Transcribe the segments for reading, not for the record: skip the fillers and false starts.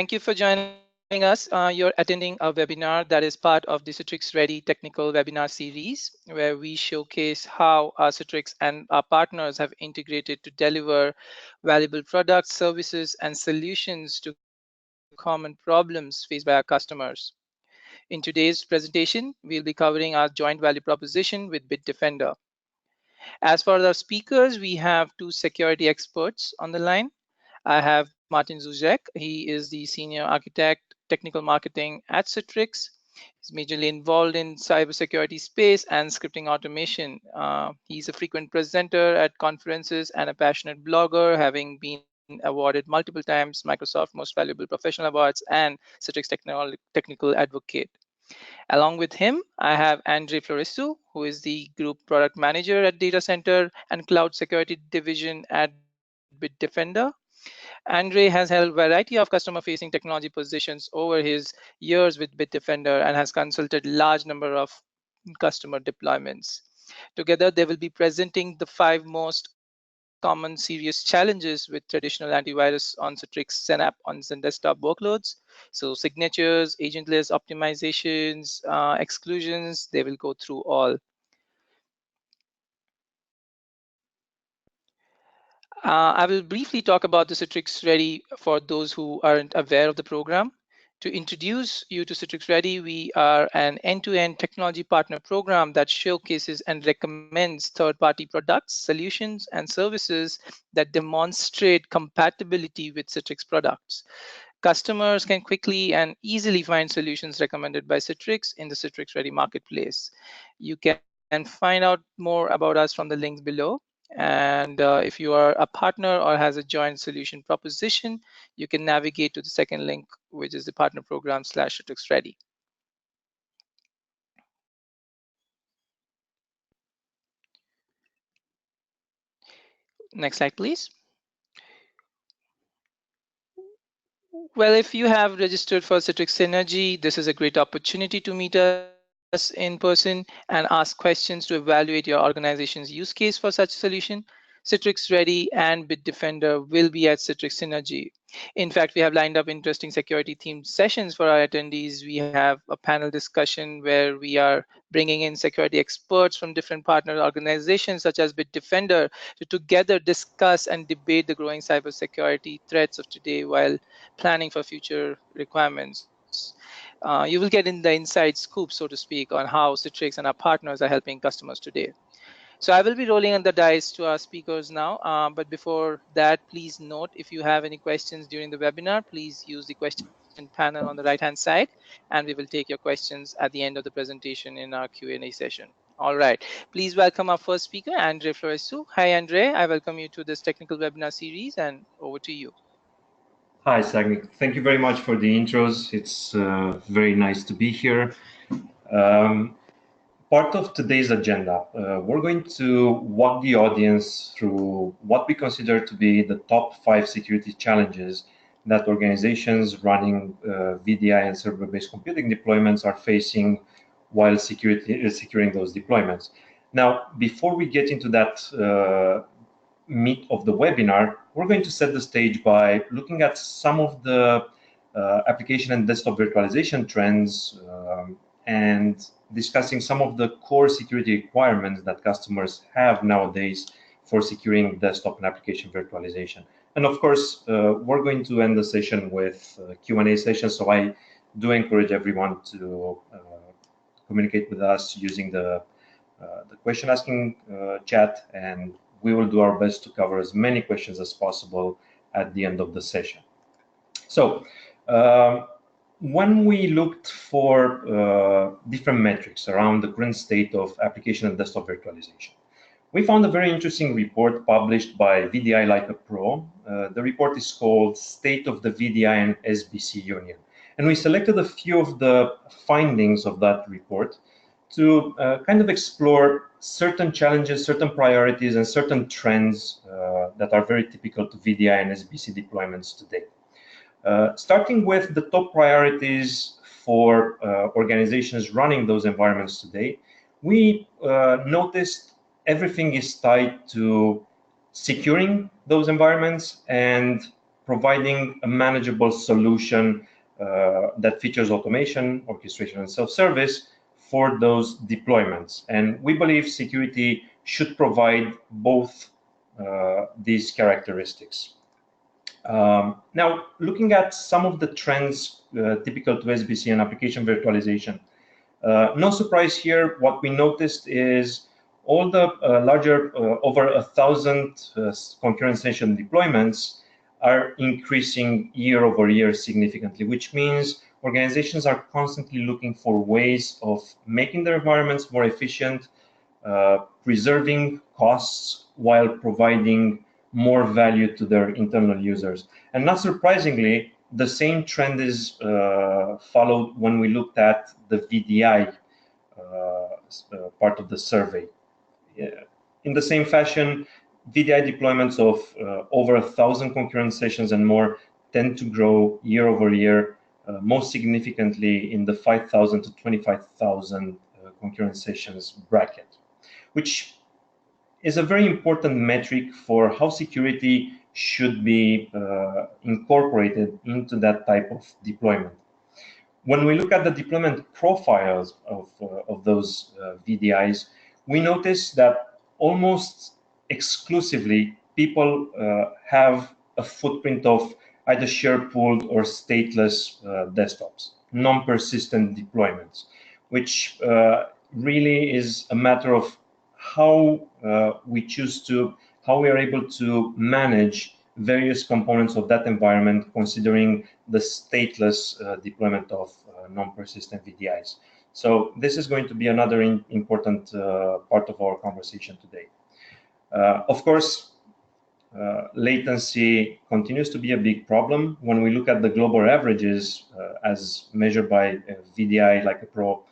Thank you for joining us. You're attending a webinar that is part of the Citrix Ready technical webinar series, where we showcase how our Citrix and our partners have integrated to deliver valuable products, services, and solutions to common problems faced by our customers. In today's presentation, we'll be covering our joint value proposition with Bitdefender. As for our speakers, we have two security experts on the line. I have Martin Zuzek. He is the senior architect, technical marketing at Citrix. He's majorly involved in cybersecurity space and scripting automation. He's a frequent presenter at conferences and a passionate blogger, having been awarded multiple times Microsoft Most Valuable Professional Awards and Citrix Technical Advocate. Along with him, I have Andre Floresu, who is the Group Product Manager at Data Center and Cloud Security Division at Bitdefender. Andre has held a variety of customer-facing technology positions over his years with Bitdefender and has consulted large number of customer deployments. Together, they will be presenting the 5 most common serious challenges with traditional antivirus on Citrix Synapse on the desktop workloads. So signatures, agentless optimizations, exclusions, they will go through all. I will briefly talk about the Citrix Ready for those who aren't aware of the program. To introduce you to Citrix Ready, we are an end-to-end technology partner program that showcases and recommends third-party products, solutions, and services that demonstrate compatibility with Citrix products. Customers can quickly and easily find solutions recommended by Citrix in the Citrix Ready marketplace. You can find out more about us from the links below. And if you are a partner or has a joint solution proposition, you can navigate to the second link, which is the partner program /Citrix Ready. Next slide, please. Well, if you have registered for Citrix Synergy, this is a great opportunity to meet us in person and ask questions to evaluate your organization's use case for such solution. Citrix Ready and Bitdefender will be at Citrix Synergy. In fact, we have lined up interesting security themed sessions for our attendees. We have a panel discussion where we are bringing in security experts from different partner organizations such as Bitdefender to together discuss and debate the growing cybersecurity threats of today while planning for future requirements. You will get in the inside scoop, so to speak, on how Citrix and our partners are helping customers today. So I will be rolling on the dice to our speakers now. But before that, please note if you have any questions during the webinar, please use the question panel on the right-hand side, and we will take your questions at the end of the presentation in our Q&A session. All right, please welcome our first speaker, Andre Floresu. Hi, Andre. I welcome you to this technical webinar series, and over to you. Hi, Sagnik. Thank you very much for the intros. It's very nice to be here. Part of today's agenda, we're going to walk the audience through what we consider to be the top 5 security challenges that organizations running VDI and server-based computing deployments are facing while securing those deployments. Now, before we get into that meat of the webinar, we're going to set the stage by looking at some of the application and desktop virtualization trends and discussing some of the core security requirements that customers have nowadays for securing desktop and application virtualization. And of course, we're going to end the session with a Q&A session, so I do encourage everyone to communicate with us using the question asking chat, and we will do our best to cover as many questions as possible at the end of the session. So when we looked for different metrics around the current state of application and desktop virtualization, we found a very interesting report published by VDI Like a Pro. The report is called State of the VDI and SBC Union. And we selected a few of the findings of that report to kind of explore certain challenges, certain priorities, and certain trends that are very typical to VDI and SBC deployments today. Starting with the top priorities for organizations running those environments today, we noticed everything is tied to securing those environments and providing a manageable solution that features automation, orchestration, and self-service for those deployments. And we believe security should provide both these characteristics. Now, looking at some of the trends typical to SBC and application virtualization, no surprise here, what we noticed is all the larger, over 1,000 concurrent session deployments are increasing year over year significantly, which means organizations are constantly looking for ways of making their environments more efficient, preserving costs while providing more value to their internal users. And not surprisingly, the same trend is followed when we looked at the VDI part of the survey. In the same fashion, VDI deployments of over 1,000 concurrent sessions and more tend to grow year over year, most significantly in the 5,000 to 25,000 concurrent sessions bracket, which is a very important metric for how security should be incorporated into that type of deployment. When we look at the deployment profiles of those VDIs, we notice that almost exclusively people have a footprint of either shared pooled or stateless desktops, non-persistent deployments, which really is a matter of how how we are able to manage various components of that environment, considering the stateless deployment of non-persistent VDIs. So this is going to be another important part of our conversation today. Of course, latency continues to be a big problem. When we look at the global averages as measured by VDI like a Pro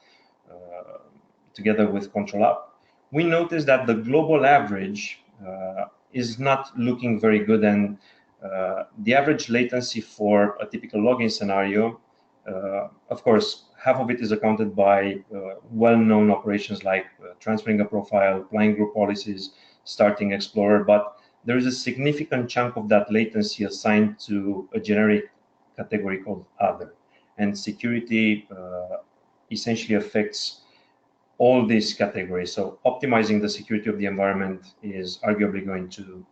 together with Control App, we notice that the global average is not looking very good, and the average latency for a typical login scenario, of course, half of it is accounted by well-known operations like transferring a profile, applying group policies, starting Explorer, but there is a significant chunk of that latency assigned to a generic category called Other. And security essentially affects all these categories. So optimizing the security of the environment is arguably going to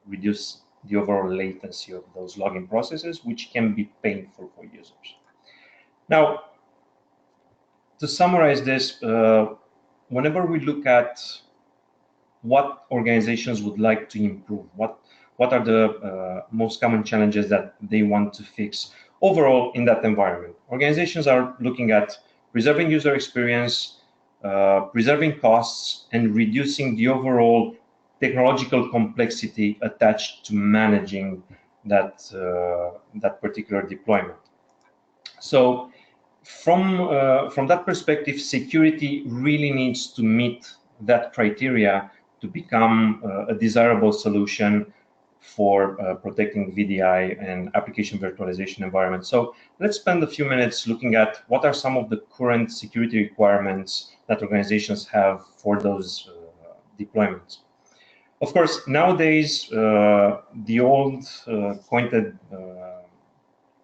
reduce the overall latency of those login processes, which can be painful for users. Now, to summarize this, whenever we look at what organizations would like to improve, what are the most common challenges that they want to fix overall in that environment, organizations are looking at preserving user experience, preserving costs, and reducing the overall technological complexity attached to managing that particular deployment. So from that perspective, security really needs to meet that criteria to become a desirable solution for protecting VDI and application virtualization environments. So let's spend a few minutes looking at what are some of the current security requirements that organizations have for those deployments. Of course, nowadays, the old pointed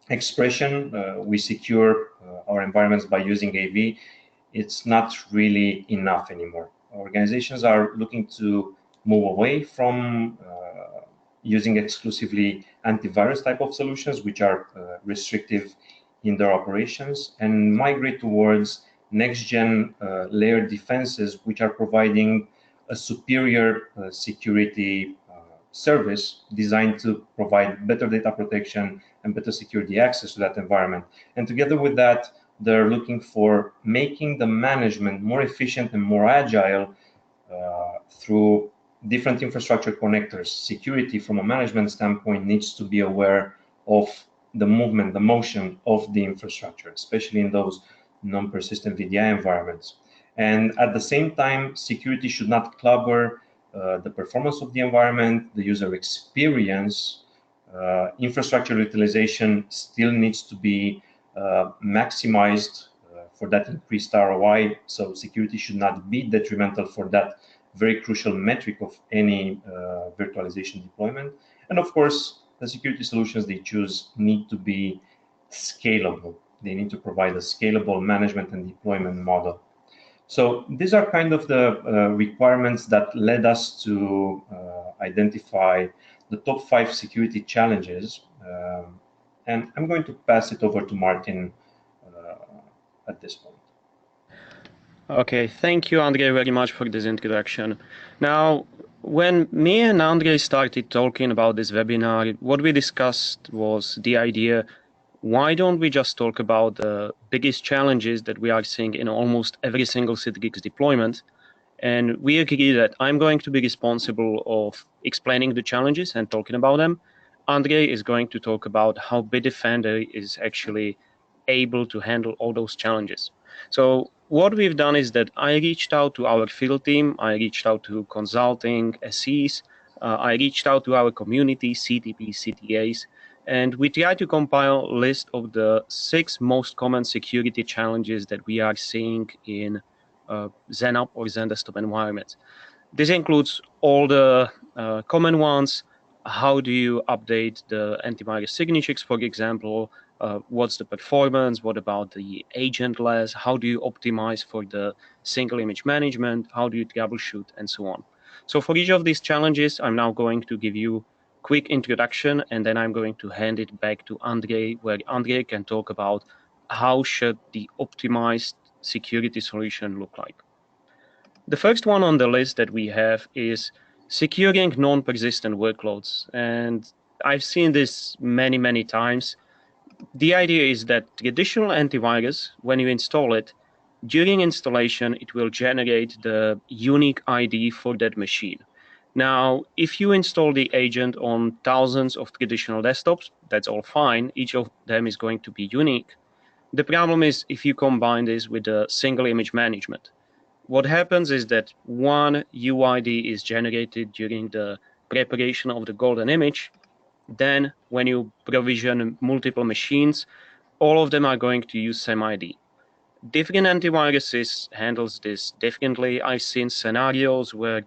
expression, we secure our environments by using AV, it's not really enough anymore. Organizations are looking to move away from using exclusively antivirus type of solutions, which are restrictive in their operations, and migrate towards next-gen layered defenses, which are providing a superior security service designed to provide better data protection and better security access to that environment. And together with that, they're looking for making the management more efficient and more agile through different infrastructure connectors. Security from a management standpoint needs to be aware of the movement, the motion of the infrastructure, especially in those non-persistent VDI environments. And at the same time, security should not clubber the performance of the environment, the user experience. Infrastructure utilization still needs to be maximized for that increased ROI. So security should not be detrimental for that very crucial metric of any virtualization deployment. And of course, the security solutions they choose need to be scalable. They need to provide a scalable management and deployment model. So these are kind of the requirements that led us to identify the top 5 security challenges. And I'm going to pass it over to Martin at this point. Okay, thank you, Andre, very much for this introduction. Now, when me and Andre started talking about this webinar, what we discussed was the idea, why don't we just talk about the biggest challenges that we are seeing in almost every single Citrix deployment? And we agree that I'm going to be responsible of explaining the challenges and talking about them. Andre is going to talk about how Bitdefender is actually able to handle all those challenges. So what we've done is that I reached out to our field team, I reached out to consulting SEs, I reached out to our community, CTP, CTAs, and we tried to compile a list of the 6 most common security challenges that we are seeing in XenUp or XenDesktop environments. This includes all the common ones. How do you update the antivirus signatures, for example? What's the performance? What about the agentless? How do you optimize for the single image management? How do you troubleshoot, and so on? So for each of these challenges, I'm now going to give you a quick introduction, and then I'm going to hand it back to Andre, where Andre can talk about how should the optimized security solution look like. The first one on the list that we have is securing non-persistent workloads. And I've seen this many, many times. The idea is that traditional antivirus, when you install it, during installation, it will generate the unique ID for that machine. Now, if you install the agent on thousands of traditional desktops, that's all fine. Each of them is going to be unique. The problem is if you combine this with a single image management. What happens is that one UID is generated during the preparation of the golden image. Then when you provision multiple machines, all of them are going to use same ID. Different antiviruses handles this differently. I've seen scenarios where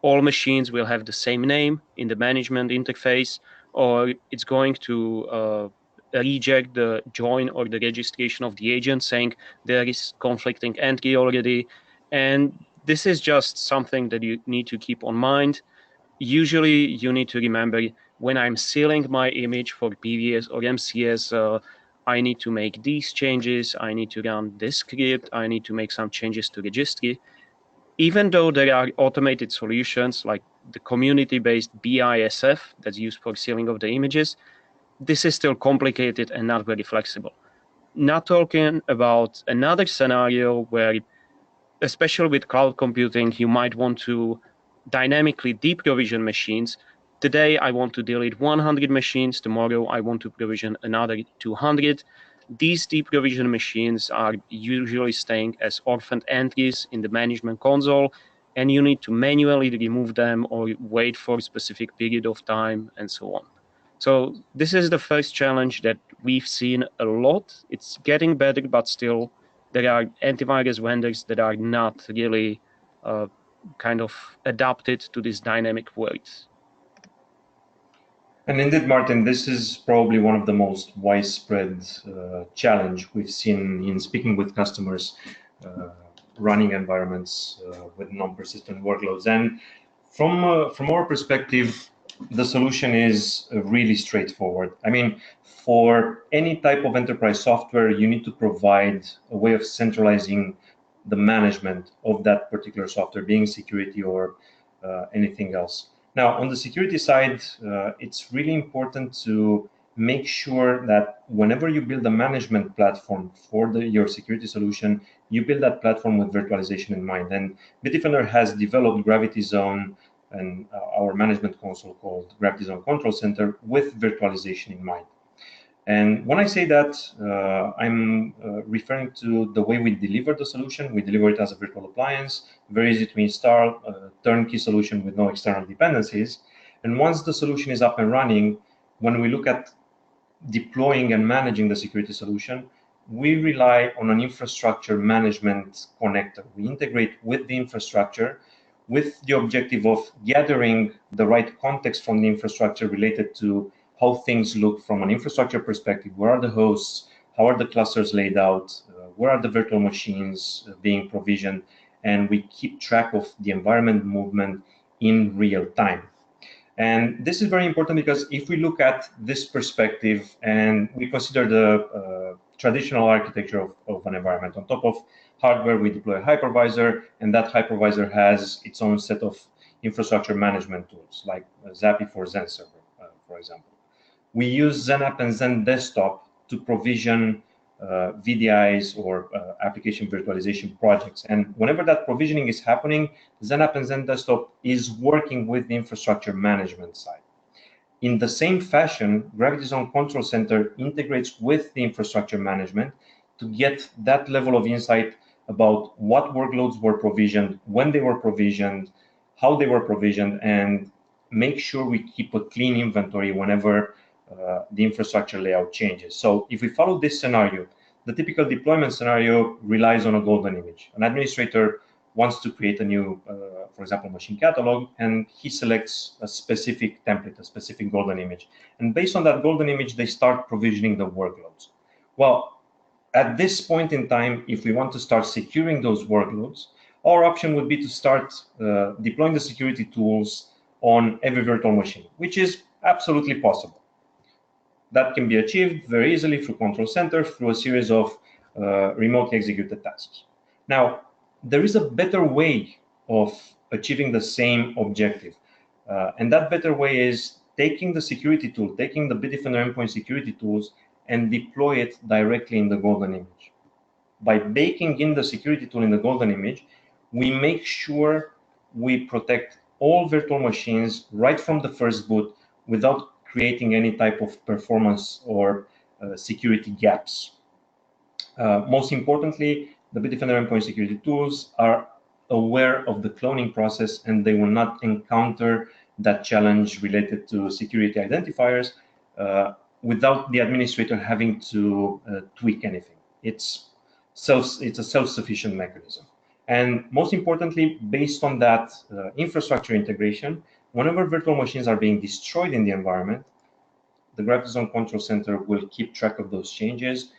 all machines will have the same name in the management interface, or it's going to reject the join or the registration of the agent, saying there is conflicting entry already. And this is just something that you need to keep on mind. Usually you need to remember, when I'm sealing my image for PVS or MCS, I need to make these changes, I need to run this script, I need to make some changes to registry. Even though there are automated solutions like the community-based BISF that's used for sealing of the images, this is still complicated and not very flexible. Not talking about another scenario where, especially with cloud computing, you might want to dynamically deprovision machines. Today, I want to delete 100 machines. Tomorrow, I want to provision another 200. These deprovision machines are usually staying as orphaned entries in the management console, and you need to manually remove them or wait for a specific period of time and so on. So this is the first challenge that we've seen a lot. It's getting better, but still there are antivirus vendors that are not really kind of adapted to this dynamic world. And indeed, Martin, this is probably one of the most widespread challenge we've seen in speaking with customers running environments with non-persistent workloads. And from our perspective, the solution is really straightforward. I mean, for any type of enterprise software, you need to provide a way of centralizing the management of that particular software, being security or anything else. Now, on the security side, it's really important to make sure that whenever you build a management platform for your security solution, you build that platform with virtualization in mind. And Bitdefender has developed Gravity Zone and our management console called Gravity Zone Control Center with virtualization in mind. And when I say that, I'm referring to the way we deliver the solution. We deliver it as a virtual appliance, very easy to install, a turnkey solution with no external dependencies. And once the solution is up and running, when we look at deploying and managing the security solution, we rely on an infrastructure management connector. We integrate with the infrastructure with the objective of gathering the right context from the infrastructure related to how things look from an infrastructure perspective. Where are the hosts? How are the clusters laid out? Where are the virtual machines being provisioned? And we keep track of the environment movement in real time. And this is very important because if we look at this perspective and we consider the traditional architecture of an environment, on top of hardware, we deploy a hypervisor, and that hypervisor has its own set of infrastructure management tools, like Zappy for Zen Server, for example. We use XenApp and Zen Desktop to provision VDIs or application virtualization projects. And whenever that provisioning is happening, XenApp and Zen Desktop is working with the infrastructure management side. In the same fashion, Gravity Zone Control Center integrates with the infrastructure management to get that level of insight about what workloads were provisioned, when they were provisioned, how they were provisioned, and make sure we keep a clean inventory whenever the infrastructure layout changes. So if we follow this scenario, the typical deployment scenario relies on a golden image. An administrator wants to create a new, for example, machine catalog, and he selects a specific template, a specific golden image. And based on that golden image, they start provisioning the workloads. Well, at this point in time, if we want to start securing those workloads, our option would be to start deploying the security tools on every virtual machine, which is absolutely possible. That can be achieved very easily through Control Center, through a series of remotely executed tasks. Now, there is a better way of achieving the same objective. And that better way is taking the security tool, taking the Bitdefender endpoint security tools, and deploy it directly in the golden image. By baking in the security tool in the golden image, we make sure we protect all virtual machines right from the first boot without creating any type of performance or security gaps. Most importantly, the Bitdefender endpoint security tools are aware of the cloning process, and they will not encounter that challenge related to security identifiers without the administrator having to tweak anything. It's a self-sufficient mechanism. And most importantly, based on that infrastructure integration, whenever virtual machines are being destroyed in the environment, the Gravity Zone Control Center will keep track of those changes,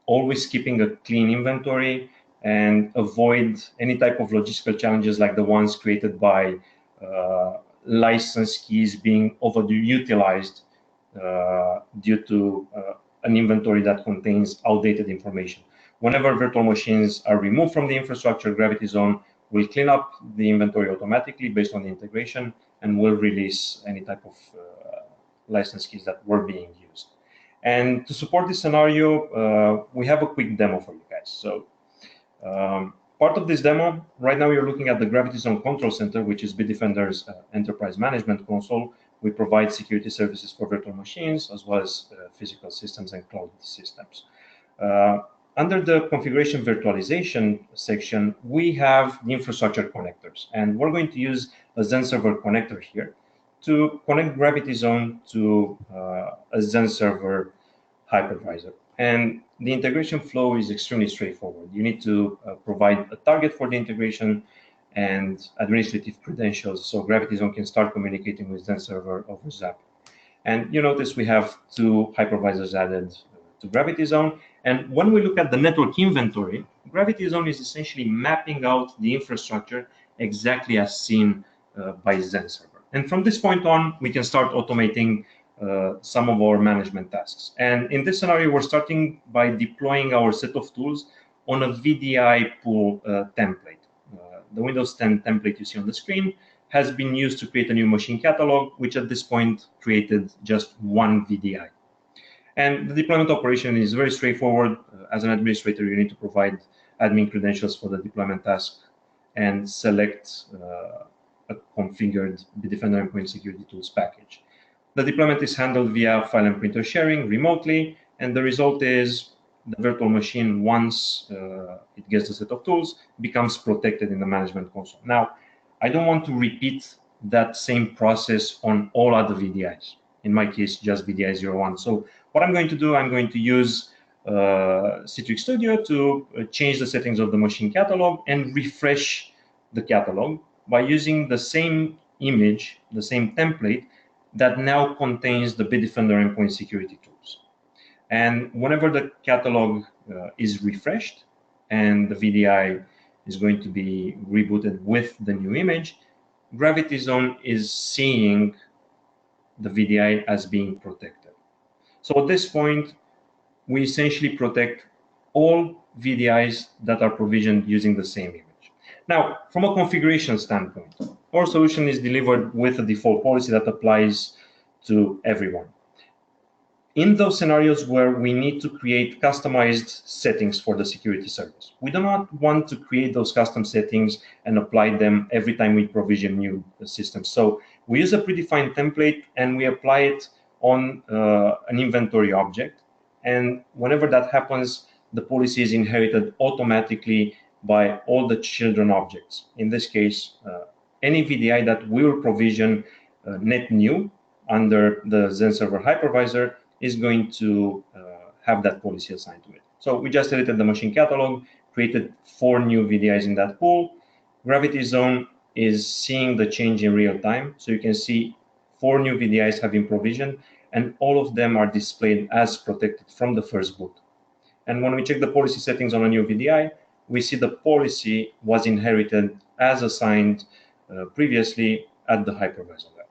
always keeping a clean inventory, and avoid any type of logistical challenges like the ones created by license keys being overutilized due to an inventory that contains outdated information. Whenever virtual machines are removed from the infrastructure, Gravity Zone will clean up the inventory automatically based on the integration and will release any type of license keys that were being used. And to support this scenario, we have a quick demo for you guys. So part of this demo, right now you're looking at the Gravity Zone Control Center, which is Bitdefender's enterprise management console. We provide security services for virtual machines, as well as physical systems and cloud systems. Under the configuration virtualization section, we have the infrastructure connectors, and we're going to use a Zen Server connector here to connect Gravity Zone to a Zen Server hypervisor. And the integration flow is extremely straightforward. You need to provide a target for the integration and administrative credentials so Gravity Zone can start communicating with Zen Server over Zappy. And you notice we have two hypervisors added to Gravity Zone. And when we look at the network inventory, Gravity Zone is essentially mapping out the infrastructure exactly as seen by Zen Server. And from this point on, we can start automating some of our management tasks. And in this scenario, we're starting by deploying our set of tools on a VDI pool template. The Windows 10 template you see on the screen has been used to create a new machine catalog, which at this point created just one VDI. And the deployment operation is very straightforward. As an administrator, you need to provide admin credentials for the deployment task and select a configured Bitdefender endpoint security tools package. The deployment is handled via file and printer sharing remotely, and the result is the virtual machine, once it gets the set of tools, becomes protected in the management console. Now, I don't want to repeat that same process on all other VDIs. In my case, just VDI 01. So what I'm going to do, I'm going to use Citrix Studio to change the settings of the machine catalog and refresh the catalog by using the same image, the same template that now contains the Bitdefender endpoint security tools. And whenever the catalog is refreshed and the VDI is going to be rebooted with the new image, Gravity Zone is seeing the VDI as being protected. So at this point, we essentially protect all VDIs that are provisioned using the same image. Now, from a configuration standpoint, our solution is delivered with a default policy that applies to everyone. In those scenarios where we need to create customized settings for the security service, we do not want to create those custom settings and apply them every time we provision new systems. So we use a predefined template and we apply it on an inventory object. And whenever that happens, the policy is inherited automatically by all the children objects. In this case, any VDI that will provision net new under the Zen Server hypervisor is going to have that policy assigned to it. So we just edited the machine catalog, created 4 new VDIs in that pool. Gravity Zone is seeing the change in real time. So you can see 4 new VDIs have been provisioned, and all of them are displayed as protected from the first boot. And when we check the policy settings on a new VDI, we see the policy was inherited as assigned previously at the hypervisor level.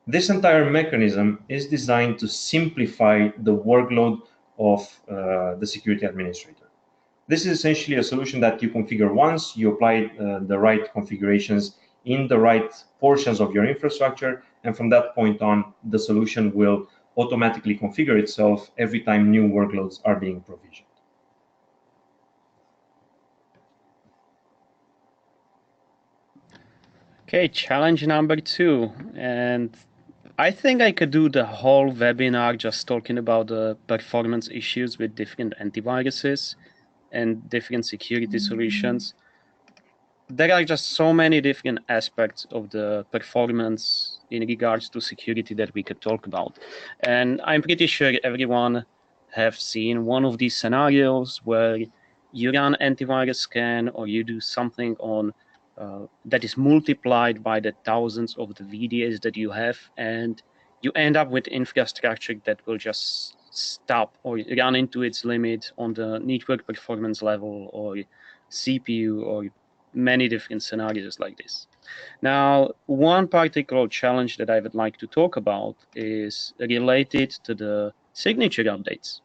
This entire mechanism is designed to simplify the workload of the security administrator. This is essentially a solution that you configure once, you apply the right configurations in the right portions of your infrastructure, and from that point on, the solution will automatically configure itself every time new workloads are being provisioned. Okay, challenge number 2. And I think I could do the whole webinar just talking about the performance issues with different antiviruses and different security solutions. There are just so many different aspects of the performance in regards to security that we could talk about. And I'm pretty sure everyone have seen one of these scenarios where you run antivirus scan or you do something on that is multiplied by the thousands of the VDAs that you have, and you end up with infrastructure that will just stop or run into its limit on the network performance level or CPU or many different scenarios like this. Now, one particular challenge that I would like to talk about is related to the signature updates.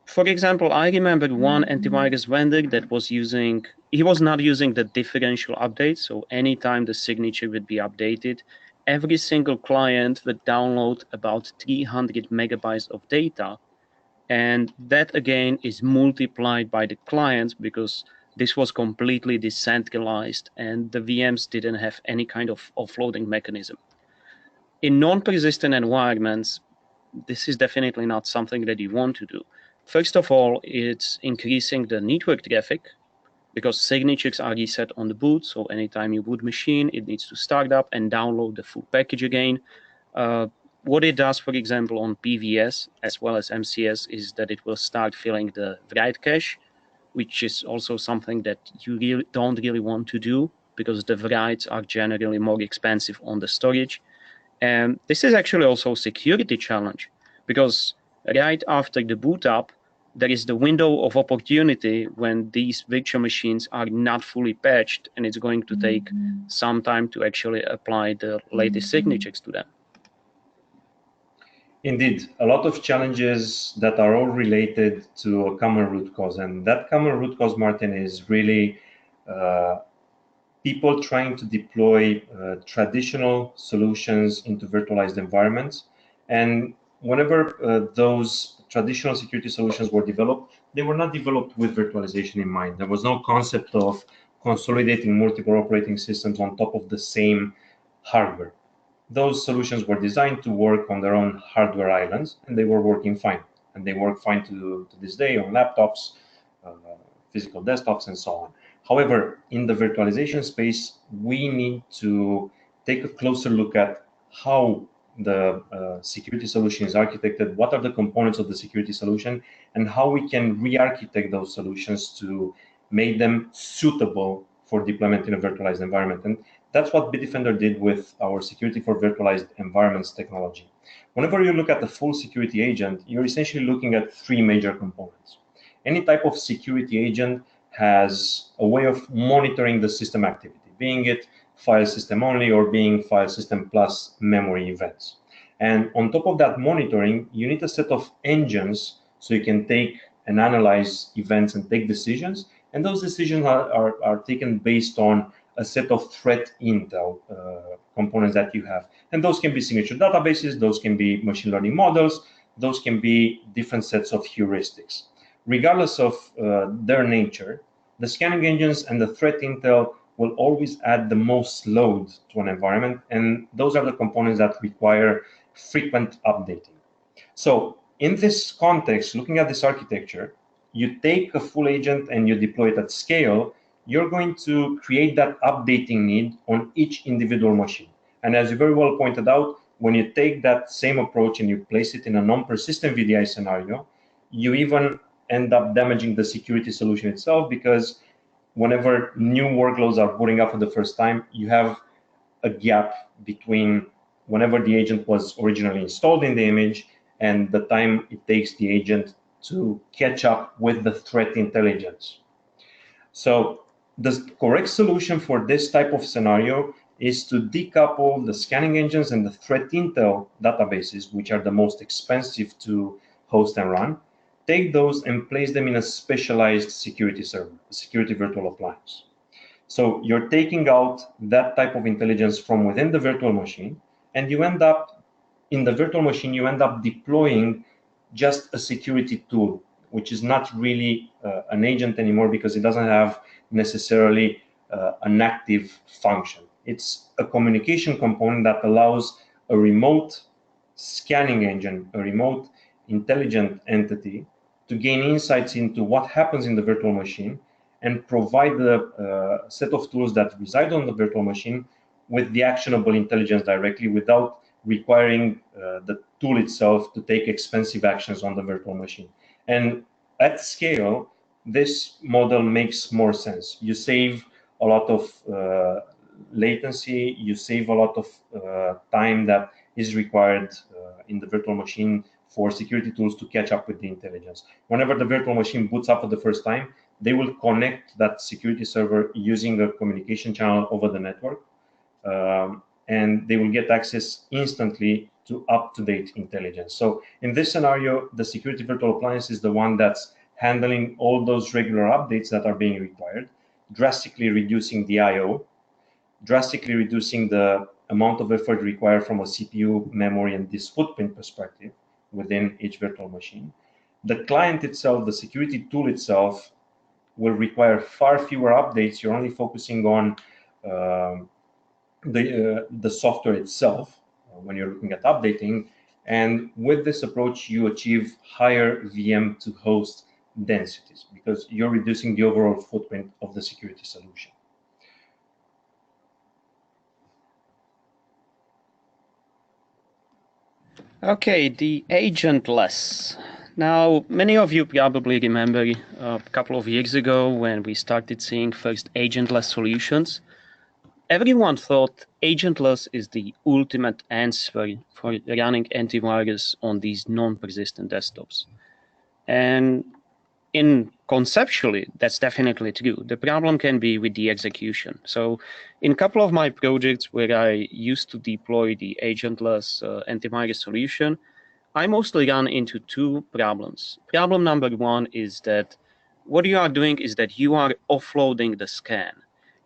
For example, I remember one antivirus vendor that was he was not using the differential update. So anytime the signature would be updated, every single client would download about 300 megabytes of data. And that again is multiplied by the clients because this was completely decentralized and the VMs didn't have any kind of offloading mechanism. In non-persistent environments, this is definitely not something that you want to do. First of all, it's increasing the network traffic because signatures are reset on the boot. So anytime you boot machine, it needs to start up and download the full package again. What it does, for example, on PVS as well as MCS is that it will start filling the write cache, which is also something that you don't really want to do because the writes are generally more expensive on the storage. And this is actually also a security challenge because right after the boot up, there is the window of opportunity when these virtual machines are not fully patched, and it's going to take some time to actually apply the latest signatures to them. Indeed, a lot of challenges that are all related to a common root cause. And that common root cause, Martin, is really people trying to deploy traditional solutions into virtualized environments. And whenever those traditional security solutions were developed, they were not developed with virtualization in mind. There was no concept of consolidating multiple operating systems on top of the same hardware. Those solutions were designed to work on their own hardware islands, and they were working fine. And they work fine to this day on laptops, physical desktops, and so on. However, in the virtualization space, we need to take a closer look at how the security solution is architected, what are the components of the security solution, and how we can re-architect those solutions to make them suitable for deployment in a virtualized environment. And that's what Bitdefender did with our security for virtualized environments technology. Whenever you look at the full security agent, you're essentially looking at three major components. Any type of security agent has a way of monitoring the system activity, being it file system only or being file system plus memory events. And on top of that monitoring, you need a set of engines so you can take and analyze events and take decisions. And those decisions are taken based on a set of threat intel components that you have. And those can be signature databases, those can be machine learning models, those can be different sets of heuristics. Regardless of their nature, the scanning engines and the threat intel will always add the most load to an environment, and those are the components that require frequent updating. So in this context, looking at this architecture, you take a full agent and you deploy it at scale, you're going to create that updating need on each individual machine. And as you very well pointed out, when you take that same approach and you place it in a non-persistent VDI scenario, you even end up damaging the security solution itself, because whenever new workloads are booting up for the first time, you have a gap between whenever the agent was originally installed in the image and the time it takes the agent to catch up with the threat intelligence. So the correct solution for this type of scenario is to decouple the scanning engines and the threat intel databases, which are the most expensive to host and run. Take those and place them in a specialized security server, a security virtual appliance. So you're taking out that type of intelligence from within the virtual machine, and you end up, in the virtual machine, you end up deploying just a security tool, which is not really an agent anymore, because it doesn't have necessarily an active function. It's a communication component that allows a remote scanning engine, a remote intelligent entity, to gain insights into what happens in the virtual machine and provide the set of tools that reside on the virtual machine with the actionable intelligence directly, without requiring the tool itself to take expensive actions on the virtual machine. And at scale, this model makes more sense. You save a lot of latency, you save a lot of time that is required in the virtual machine for security tools to catch up with the intelligence. Whenever the virtual machine boots up for the first time, they will connect that security server using a communication channel over the network, and they will get access instantly to up-to-date intelligence. So in this scenario, the security virtual appliance is the one that's handling all those regular updates that are being required, drastically reducing the I/O, drastically reducing the amount of effort required from a CPU, memory, and disk footprint perspective within each virtual machine. The client itself, the security tool itself, will require far fewer updates. You're only focusing on the software itself when you're looking at updating. And with this approach, you achieve higher VM to host densities, because you're reducing the overall footprint of the security solution. Okay, the agentless. Now, many of you probably remember a couple of years ago when we started seeing first agentless solutions. Everyone thought agentless is the ultimate answer for running antivirus on these non-persistent desktops. And conceptually, that's definitely true. The problem can be with the execution. So in a couple of my projects where I used to deploy the agentless antivirus solution, I mostly run into two problems. Problem number one is that what you are doing is that you are offloading the scan.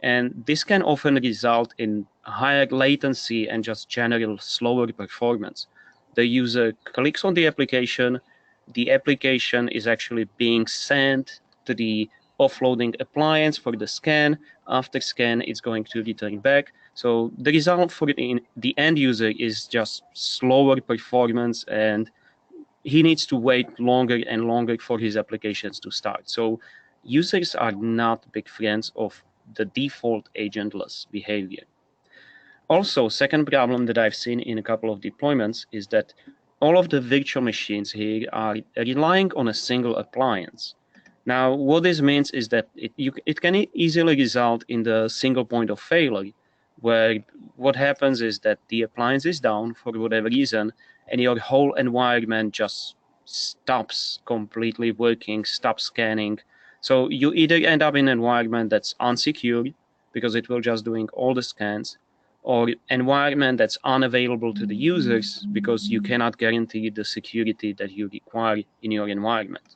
And this can often result in higher latency and just general slower performance. The user clicks on the application is actually being sent to the offloading appliance for the scan. After scan, it's going to return back. So the result for the end user is just slower performance, and he needs to wait longer and longer for his applications to start. So users are not big friends of the default agentless behavior. Also, second problem that I've seen in a couple of deployments is that all of the virtual machines here are relying on a single appliance. Now, what this means is that it can easily result in the single point of failure, where what happens is that the appliance is down for whatever reason, and your whole environment just stops completely working, stops scanning. So you either end up in an environment that's unsecured, because it will just doing all the scans, or environment that's unavailable to the users because you cannot guarantee the security that you require in your environment.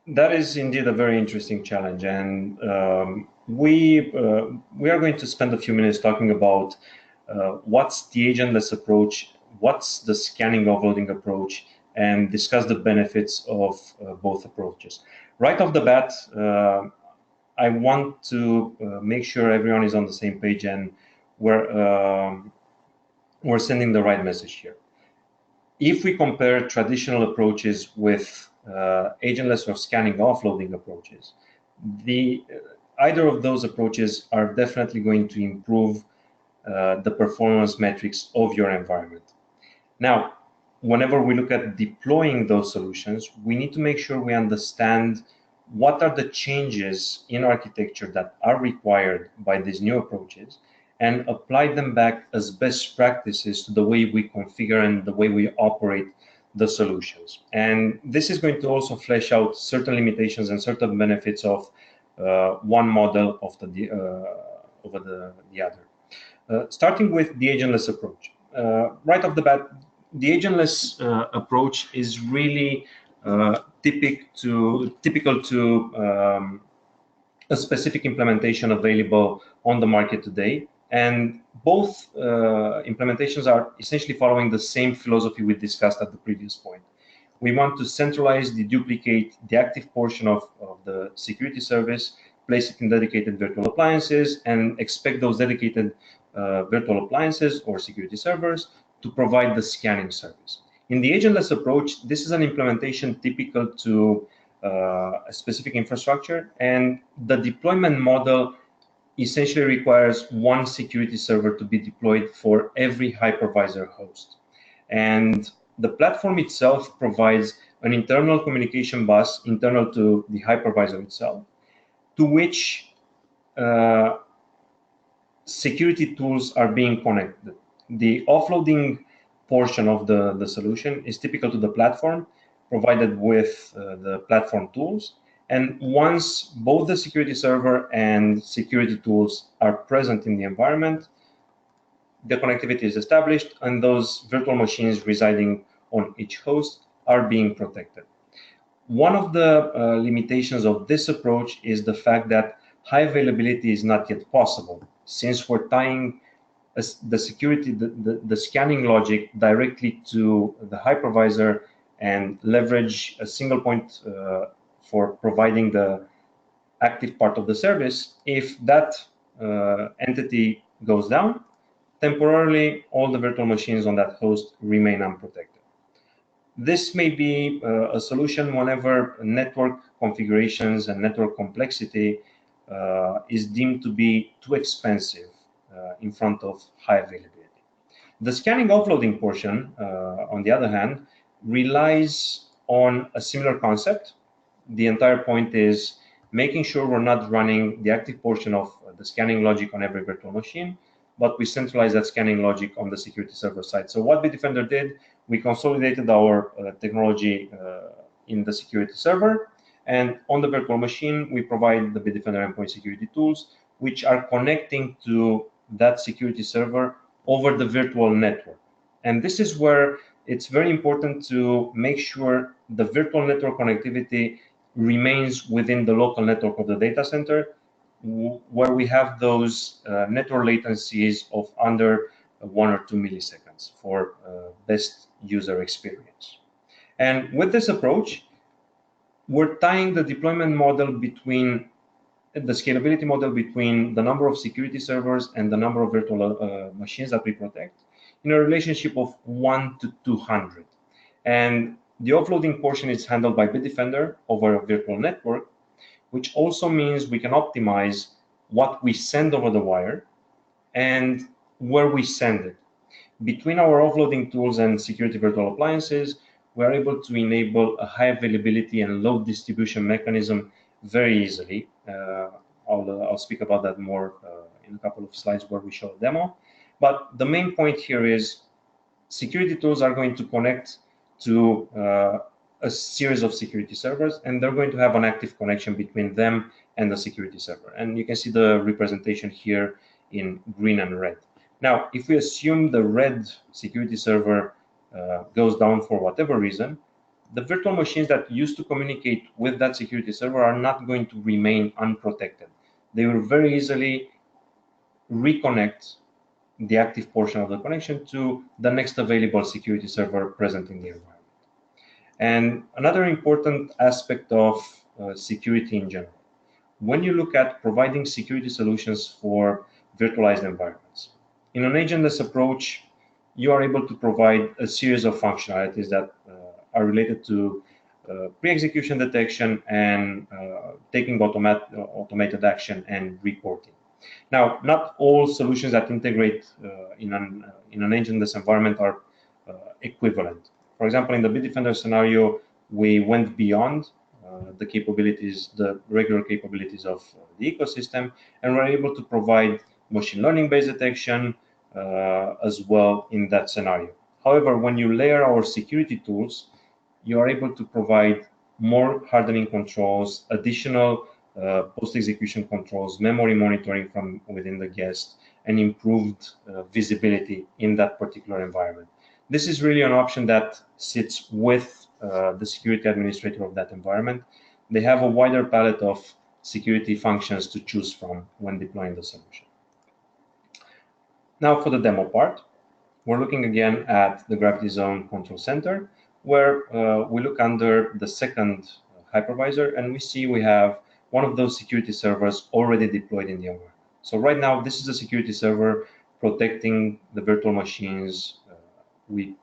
That is indeed a very interesting challenge, and we are going to spend a few minutes talking about what's the agentless approach, what's the scanning offloading approach, and discuss the benefits of both approaches. Right off the bat, I want to make sure everyone is on the same page and we're sending the right message here. If we compare traditional approaches with agentless or scanning offloading approaches, either of those approaches are definitely going to improve the performance metrics of your environment. Now, whenever we look at deploying those solutions, we need to make sure we understand what are the changes in architecture that are required by these new approaches and apply them back as best practices to the way we configure and the way we operate the solutions. And this is going to also flesh out certain limitations and certain benefits of one model over the other. Starting with the agentless approach. Right off the bat, the agentless approach is really typical to a specific implementation available on the market today. And both implementations are essentially following the same philosophy we discussed at the previous point. We want to centralize, deduplicate the active portion of the security service, place it in dedicated virtual appliances, and expect those dedicated virtual appliances or security servers to provide the scanning service. In the agentless approach, this is an implementation typical to a specific infrastructure, and the deployment model essentially requires one security server to be deployed for every hypervisor host. And the platform itself provides an internal communication bus internal to the hypervisor itself, to which security tools are being connected. The offloading portion of the solution is typical to the platform, provided with the platform tools. And once both the security server and security tools are present in the environment, the connectivity is established, and those virtual machines residing on each host are being protected. One of the limitations of this approach is the fact that high availability is not yet possible, since we're tying the security, the scanning logic directly to the hypervisor and leverage a single point for providing the active part of the service. If that entity goes down, temporarily all the virtual machines on that host remain unprotected. This may be a solution whenever network configurations and network complexity is deemed to be too expensive in front of high availability. The scanning offloading portion, on the other hand, relies on a similar concept. The entire point is making sure we're not running the active portion of the scanning logic on every virtual machine, but we centralize that scanning logic on the security server side. So what Bitdefender did, we consolidated our technology in the security server, and on the virtual machine, we provide the Bitdefender endpoint security tools, which are connecting to that security server over the virtual network. And this is where it's very important to make sure the virtual network connectivity remains within the local network of the data center, where we have those network latencies of under 1 or 2 milliseconds for best user experience. And with this approach, we're tying the deployment model between the scalability model between the number of security servers and the number of virtual machines that we protect in a relationship of 1 to 200. And the offloading portion is handled by Bitdefender over a virtual network, which also means we can optimize what we send over the wire and where we send it. Between our offloading tools and security virtual appliances, we're able to enable a high availability and load distribution mechanism very easily. I'll speak about that more in a couple of slides where we show a demo. But the main point here is security tools are going to connect to a series of security servers, and they're going to have an active connection between them and the security server. And you can see the representation here in green and red. Now, if we assume the red security server goes down for whatever reason, the virtual machines that used to communicate with that security server are not going to remain unprotected. They will very easily reconnect the active portion of the connection to the next available security server present in the environment. And another important aspect of security in general, when you look at providing security solutions for virtualized environments, in an agentless approach, you are able to provide a series of functionalities that are related to pre-execution detection and taking automated action and reporting. Now, not all solutions that integrate in an agentless environment are equivalent. For example, in the Bitdefender scenario, we went beyond the capabilities, the regular capabilities of the ecosystem, and we're able to provide machine learning-based detection as well in that scenario. However, when you layer our security tools, you are able to provide more hardening controls, additional post-execution controls, memory monitoring from within the guest, and improved visibility in that particular environment. This is really an option that sits with the security administrator of that environment. They have a wider palette of security functions to choose from when deploying the solution. Now for the demo part, we're looking again at the Gravity Zone Control Center, where we look under the second hypervisor, and we see we have one of those security servers already deployed in the environment. So right now, this is a security server protecting the virtual machines we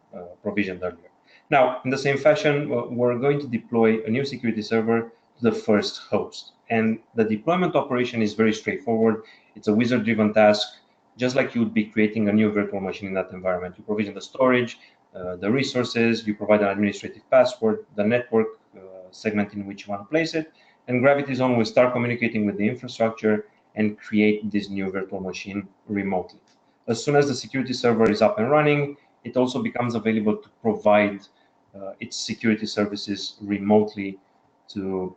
provisioned earlier. Now, in the same fashion, we're going to deploy a new security server to the first host. And the deployment operation is very straightforward. It's a wizard-driven task, just like you would be creating a new virtual machine in that environment. You provision the storage, the resources, you provide an administrative password, the network segment in which you want to place it, and Gravity Zone will start communicating with the infrastructure and create this new virtual machine remotely. As soon as the security server is up and running, it also becomes available to provide its security services remotely to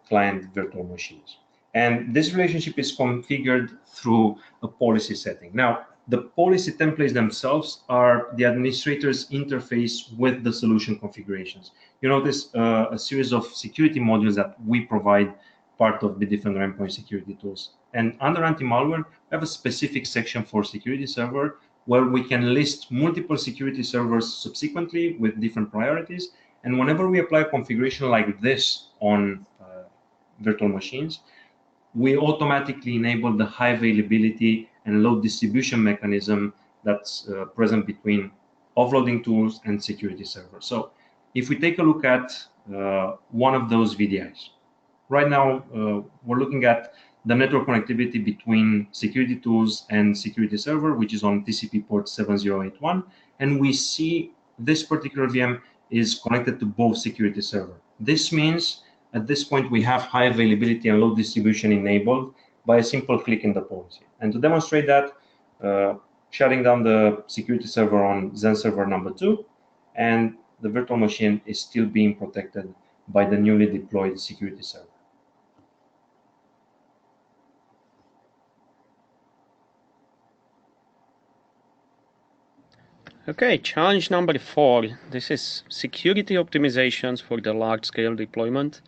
client virtual machines. And this relationship is configured through a policy setting. Now, the policy templates themselves are the administrator's interface with the solution configurations. You notice a series of security modules that we provide part of the Bitdefender endpoint security tools. And under anti-malware, we have a specific section for security server where we can list multiple security servers subsequently with different priorities. And whenever we apply a configuration like this on virtual machines, we automatically enable the high availability and load distribution mechanism that's present between offloading tools and security servers. So if we take a look at one of those VDIs, right now we're looking at the network connectivity between security tools and security server, which is on TCP port 7081. And we see this particular VM is connected to both security server. This means at this point, we have high availability and load distribution enabled by a simple click in the policy. And to demonstrate that, shutting down the security server on Zen server number 2, and the virtual machine is still being protected by the newly deployed security server. Okay, challenge number 4. This is security optimizations for the large-scale deployment.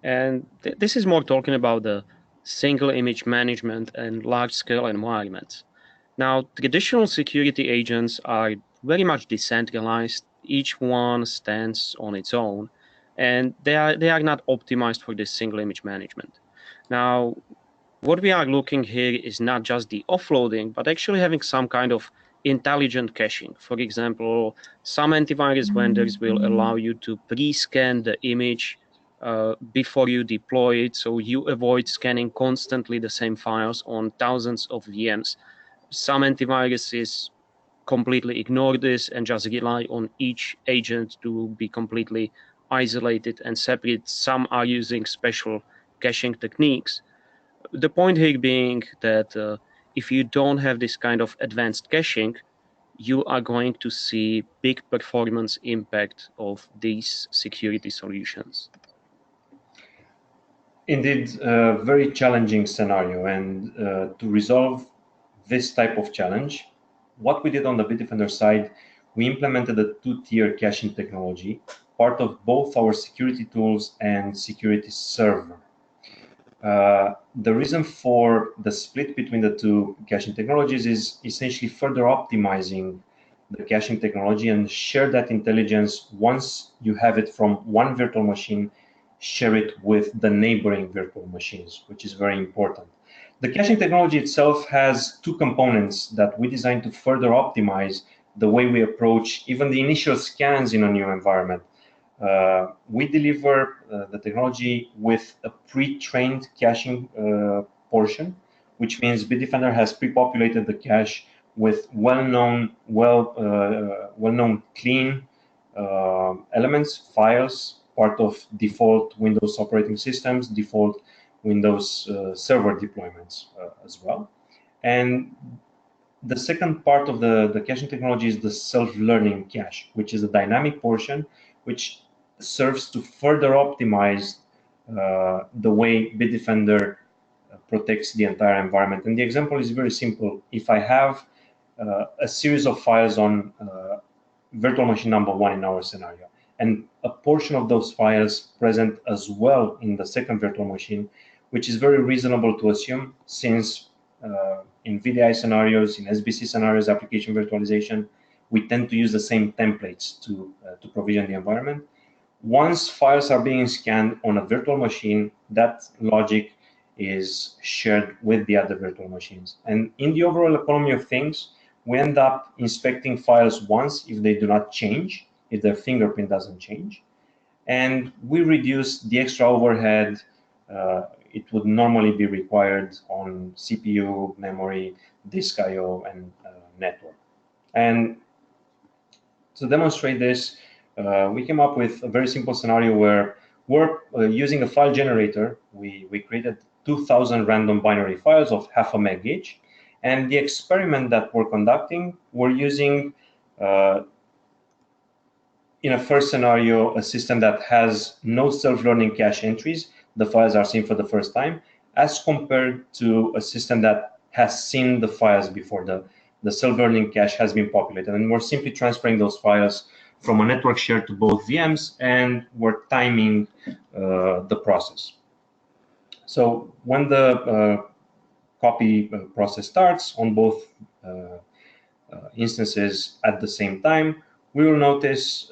And this is more talking about the single image management and large-scale environments. Now, traditional security agents are very much decentralized. Each one stands on its own, and they are not optimized for this single image management. Now, what we are looking here is not just the offloading, but actually having some kind of intelligent caching. For example, some antivirus vendors will allow you to pre-scan the image before you deploy it, so you avoid scanning constantly the same files on thousands of VMs. Some antiviruses completely ignore this and just rely on each agent to be completely isolated and separate. Some are using special caching techniques. The point here being that if you don't have this kind of advanced caching, you are going to see big performance impact of these security solutions. Indeed, a very challenging scenario. And to resolve this type of challenge, what we did on the Bitdefender side, we implemented a two-tier caching technology, part of both our security tools and security server. The reason for the split between the two caching technologies is essentially further optimizing the caching technology and share that intelligence. Once you have it from one virtual machine, share it with the neighboring virtual machines, which is very important. The caching technology itself has two components that we designed to further optimize the way we approach even the initial scans in a new environment. We deliver the technology with a pre-trained caching portion, which means Bitdefender has pre-populated the cache with well-known clean elements, files, part of default Windows operating systems, default Windows server deployments as well. And the second part of the caching technology is the self-learning cache, which is a dynamic portion, which serves to further optimize the way Bitdefender protects the entire environment. And the example is very simple. If I have a series of files on virtual machine number one in our scenario, and a portion of those files present as well in the second virtual machine, which is very reasonable to assume, since in VDI scenarios, in SBC scenarios, application virtualization, we tend to use the same templates to provision the environment. Once files are being scanned on a virtual machine, that logic is shared with the other virtual machines. And in the overall economy of things, we end up inspecting files once if they do not change, if their fingerprint doesn't change. And we reduce the extra overhead it would normally be required on CPU, memory, disk I/O, and network. And to demonstrate this, we came up with a very simple scenario where we're using a file generator. We created 2,000 random binary files of 0.5 meg each. And the experiment that we're conducting, we're using, in a first scenario, a system that has no self-learning cache entries. The files are seen for the first time, as compared to a system that has seen the files before the self-learning cache has been populated. And we're simply transferring those files from a network share to both VMs, and we're timing the process. So when the copy process starts on both instances at the same time, we will notice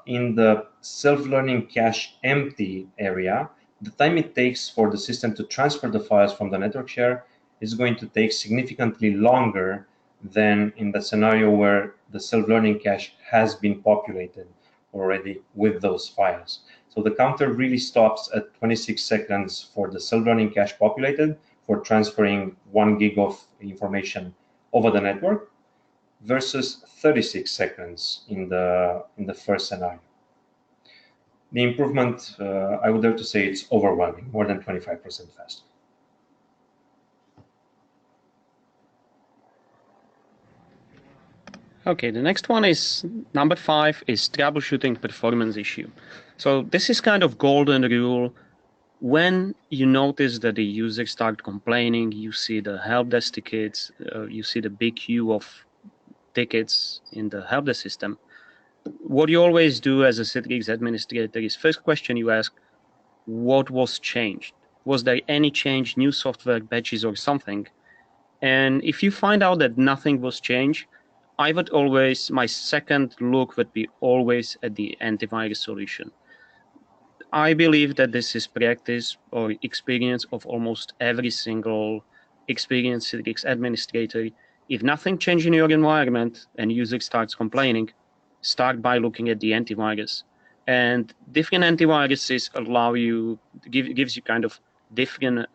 in the self-learning cache empty area, the time it takes for the system to transfer the files from the network share is going to take significantly longer than in the scenario where the self-learning cache has been populated already with those files. So the counter really stops at 26 seconds for the self-learning cache populated for transferring 1 gig of information over the network, versus 36 seconds in the first scenario. The improvement, I would dare to say, it's overwhelming, more than 25% faster. Okay, the next one is number 5 is troubleshooting performance issue. So this is kind of golden rule. When you notice that the users start complaining, you see the help desk tickets, you see the big queue of tickets in the help desk system. What you always do as a Citrix administrator is first question you ask, what was changed? Was there any change, new software, patches or something? And if you find out that nothing was changed, I would always, my second look would be always at the antivirus solution. I believe that this is practice or experience of almost every single experienced Citrix administrator. If nothing changes in your environment and user starts complaining, start by looking at the antivirus. And different antiviruses allow you, gives you kind of different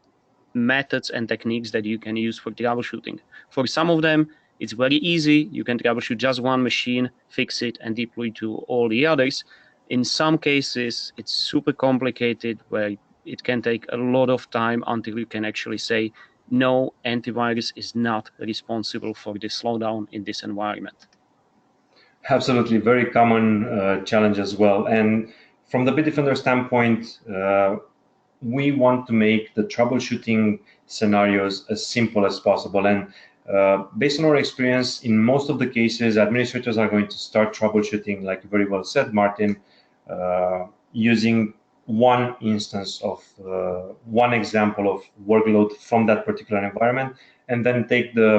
methods and techniques that you can use for troubleshooting. For some of them, it's very easy. You can troubleshoot just one machine, fix it, and deploy to all the others. In some cases, it's super complicated, where it can take a lot of time until you can actually say, no, antivirus is not responsible for the slowdown in this environment. Absolutely, very common challenge as well. And from the Bitdefender standpoint, we want to make the troubleshooting scenarios as simple as possible. And based on our experience, in most of the cases, administrators are going to start troubleshooting, like you very well said, Martin, using one instance of one example of workload from that particular environment, and then take the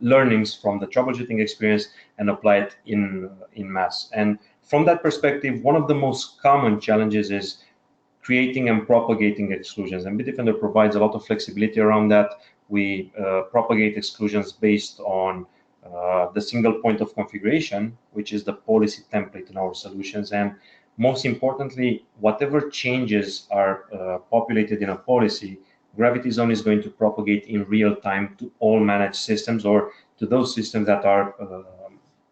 learnings from the troubleshooting experience and apply it in mass. And from that perspective, one of the most common challenges is creating and propagating exclusions. And Bitdefender provides a lot of flexibility around that. We propagate exclusions based on the single point of configuration, which is the policy template in our solutions. And most importantly, whatever changes are populated in a policy, Gravity Zone is going to propagate in real time to all managed systems, or to those systems that are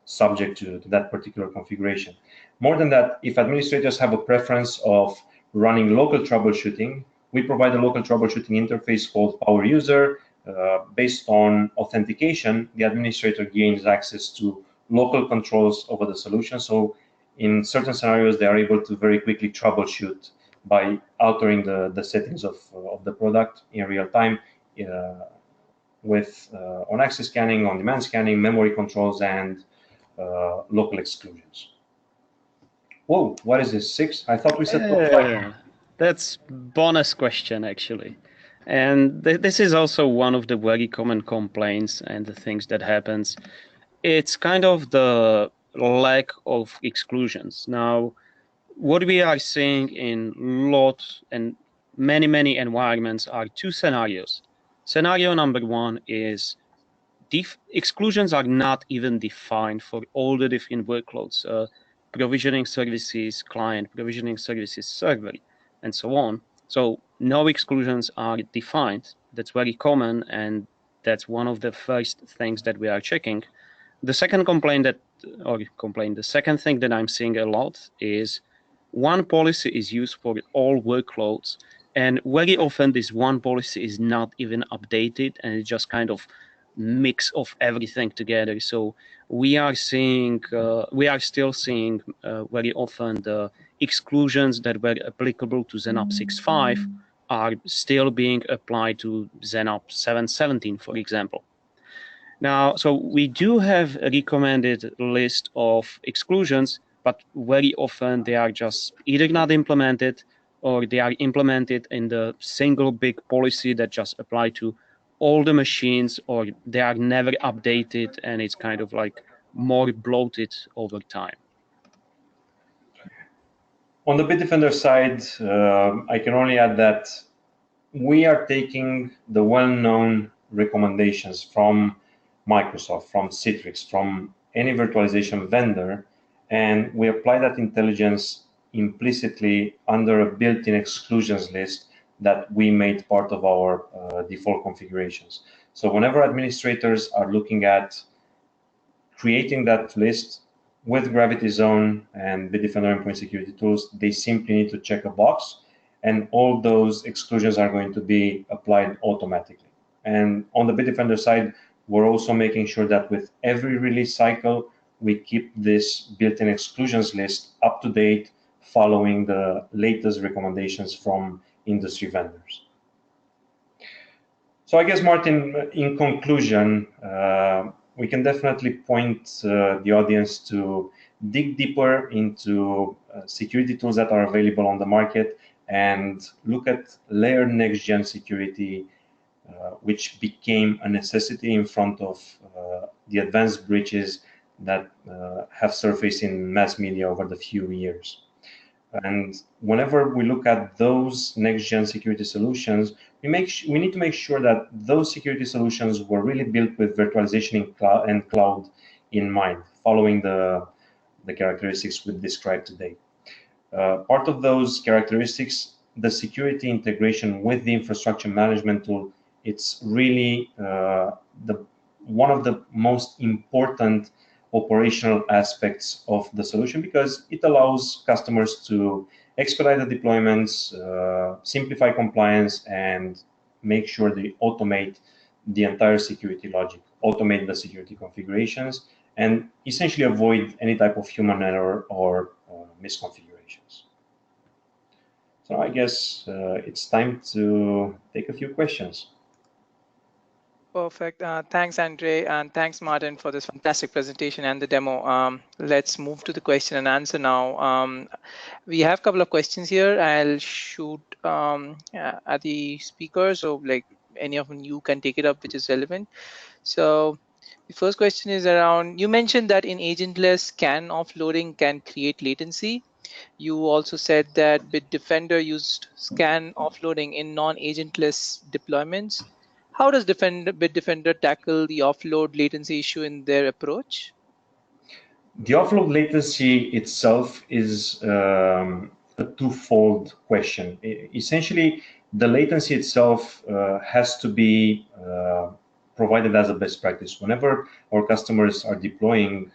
subject to that particular configuration. More than that, if administrators have a preference of running local troubleshooting, we provide a local troubleshooting interface called Power User. Based on authentication, the administrator gains access to local controls over the solution. So in certain scenarios, they are able to very quickly troubleshoot by altering the settings of the product in real time with on-access scanning, on-demand scanning, memory controls, and local exclusions. Whoa, what is this, 6? I thought we said top 5. That's bonus question, actually. And this is also one of the very common complaints and the things that happens. It's kind of the lack of exclusions. Now, what we are seeing in lots and many environments are two scenarios. Scenario number one is exclusions are not even defined for all the different workloads, provisioning services, client, provisioning services, server, and so on. So no exclusions are defined. That's very common, and that's one of the first things that we are checking. The second the second thing that I'm seeing a lot is one policy is used for all workloads, and very often this one policy is not even updated, and it's just kind of mix of everything together. So we are seeing, we are still seeing very often the exclusions that were applicable to XenOps 6.5 are still being applied to XenOps 7.17, for example. Now, so we do have a recommended list of exclusions, but very often they are just either not implemented, or they are implemented in the single big policy that just apply to all the machines, or they are never updated, and it's kind of like more bloated over time. On the Bitdefender side, I can only add that we are taking the well-known recommendations from Microsoft, from Citrix, from any virtualization vendor, and we apply that intelligence implicitly under a built-in exclusions list that we made part of our default configurations. So whenever administrators are looking at creating that list with Gravity Zone and Bitdefender endpoint security tools, they simply need to check a box, and all those exclusions are going to be applied automatically. And on the Bitdefender side, we're also making sure that with every release cycle, we keep this built-in exclusions list up to date, following the latest recommendations from industry vendors. So I guess, Martin, in conclusion, we can definitely point the audience to dig deeper into security tools that are available on the market and look at layer next-gen security, which became a necessity in front of the advanced breaches that have surfaced in mass media over the few years. And whenever we look at those next-gen security solutions, we need to make sure that those security solutions were really built with virtualization and cloud in mind, following the characteristics we described today. Part of those characteristics, the security integration with the infrastructure management tool, it's really the one of the most important operational aspects of the solution, because it allows customers to expedite the deployments, simplify compliance, and make sure they automate the entire security logic, automate the security configurations, and essentially avoid any type of human error or misconfigurations. So I guess it's time to take a few questions. Perfect. Thanks, Andre, and thanks, Martin, for this fantastic presentation and the demo. Let's move to the question and answer now. We have a couple of questions here. I'll shoot at the speaker, so like any of you can take it up, which is relevant. So the first question is around, you mentioned that in agentless scan offloading can create latency. You also said that Bitdefender used scan offloading in non-agentless deployments. How does Bitdefender tackle the offload latency issue in their approach? The offload latency itself is a twofold question. Essentially, the latency itself has to be provided as a best practice. Whenever our customers are deploying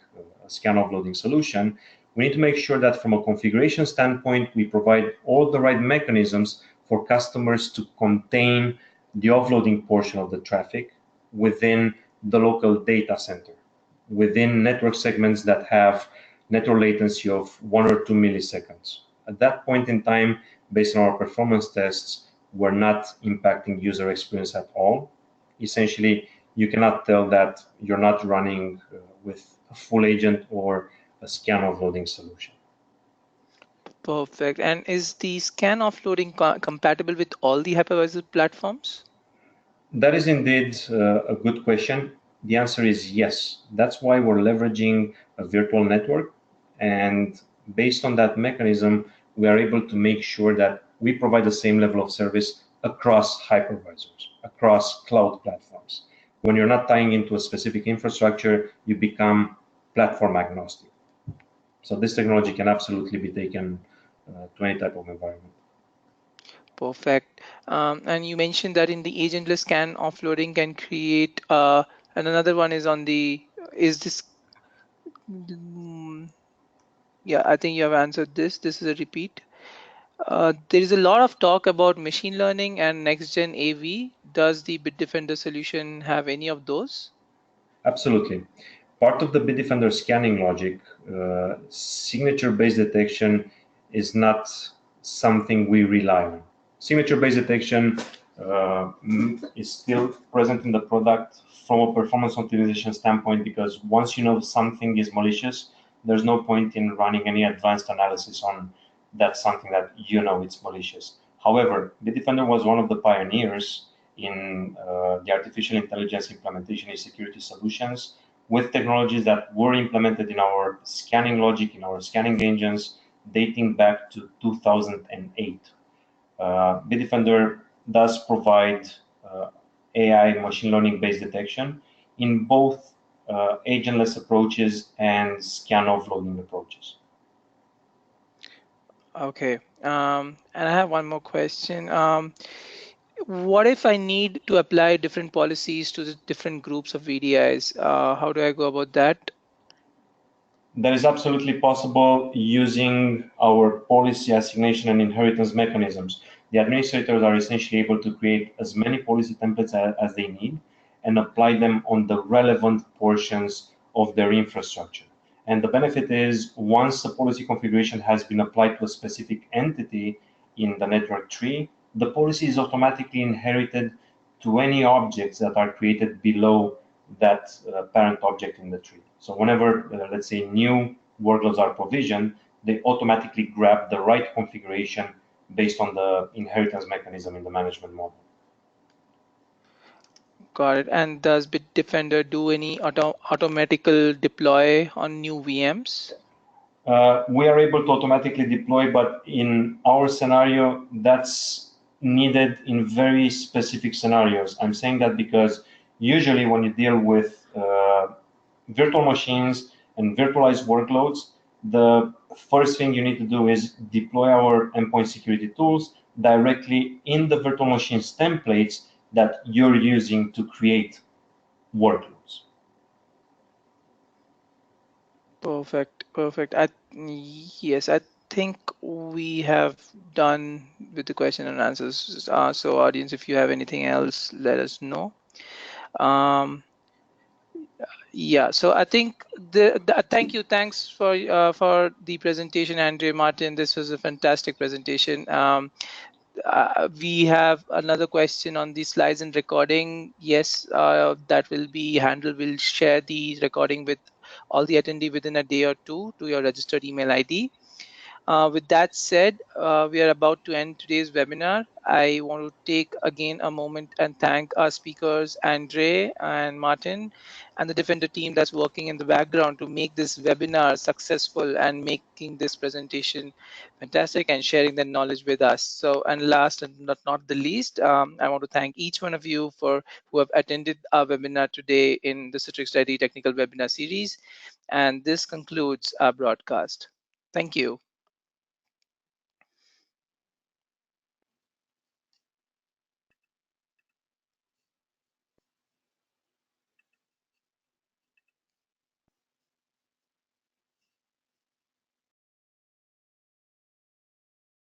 a scan offloading solution, we need to make sure that from a configuration standpoint, we provide all the right mechanisms for customers to contain the offloading portion of the traffic within the local data center, within network segments that have network latency of 1 or 2 milliseconds. At that point in time, based on our performance tests, we're not impacting user experience at all. Essentially, you cannot tell that you're not running with a full agent or a scan offloading solution. Perfect. And is the scan offloading compatible with all the hypervisor platforms? That is indeed a good question. The answer is yes. That's why we're leveraging a virtual network. And based on that mechanism, we are able to make sure that we provide the same level of service across hypervisors, across cloud platforms. When you're not tying into a specific infrastructure, you become platform agnostic. So this technology can absolutely be taken to any type of environment. Perfect. And you mentioned that in the agentless scan offloading can create, and another one is on the, yeah, I think you have answered this. This is a repeat. There is a lot of talk about machine learning and next-gen AV. Does the Bitdefender solution have any of those? Absolutely. Part of the Bitdefender scanning logic, signature-based detection is not something we rely on. Signature-based detection is still present in the product from a performance optimization standpoint, because once you know something is malicious, there's no point in running any advanced analysis on that something that you know it's malicious. However, Bitdefender was one of the pioneers in the artificial intelligence implementation in security solutions, with technologies that were implemented in our scanning logic, in our scanning engines, dating back to 2008. Bitdefender does provide AI machine learning based detection in both agentless approaches and scan offloading approaches. Okay, and I have one more question. What if I need to apply different policies to the different groups of VDIs? How do I go about that? That is absolutely possible using our policy assignation and inheritance mechanisms. The administrators are essentially able to create as many policy templates as they need and apply them on the relevant portions of their infrastructure. And the benefit is, once a policy configuration has been applied to a specific entity in the network tree, the policy is automatically inherited to any objects that are created below that parent object in the tree. So whenever, let's say, new workloads are provisioned, they automatically grab the right configuration based on the inheritance mechanism in the management model. Got it. And does Bitdefender do any automatical deploy on new VMs? We are able to automatically deploy, but in our scenario, that's needed in very specific scenarios. I'm saying that because usually when you deal with virtual machines and virtualized workloads, the first thing you need to do is deploy our endpoint security tools directly in the virtual machines templates that you're using to create workloads. Perfect. Yes, I think we have done with the question and answers. So audience, if you have anything else, let us know. Yeah, so I think thanks for the presentation, Andre, Martin. This was a fantastic presentation. We have another question on the slides and recording. Yes, that will be handled. We'll share the recording with all the attendee within a day or two to your registered email ID. With that said, we are about to end today's webinar. I want to take again a moment and thank our speakers, Andre and Martin, and the Defender team that's working in the background to make this webinar successful and making this presentation fantastic and sharing their knowledge with us. So, and last and not the least, I want to thank each one of you who have attended our webinar today in the Citrix Ready Technical Webinar Series. And this concludes our broadcast. Thank you.